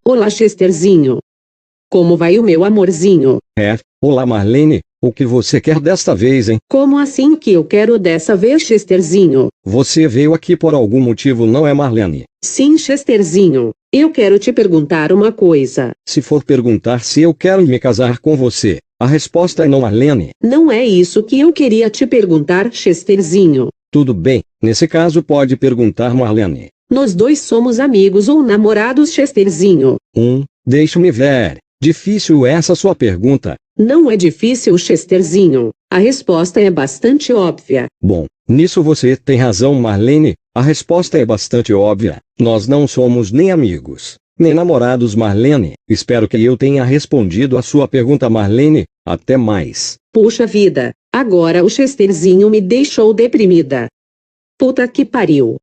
Olá, Chesterzinho. Como vai o meu amorzinho? Olá Marlene, o que você quer desta vez, hein? Como assim que eu quero dessa vez, Chesterzinho? Você veio aqui por algum motivo, não é Marlene? Sim, Chesterzinho. Eu quero te perguntar uma coisa. Se for perguntar se eu quero me casar com você, a resposta é não, Marlene. Não é isso que eu queria te perguntar, Chesterzinho. Tudo bem, nesse caso pode perguntar, Marlene. Nós dois somos amigos ou namorados, Chesterzinho? Deixa-me ver. Difícil essa sua pergunta. Não é difícil, Chesterzinho. A resposta é bastante óbvia. Bom, nisso você tem razão, Marlene. A resposta é bastante óbvia. Nós não somos nem amigos, nem namorados, Marlene. Espero que eu tenha respondido a sua pergunta, Marlene. Até mais. Puxa vida, agora o Chesterzinho me deixou deprimida. Puta que pariu.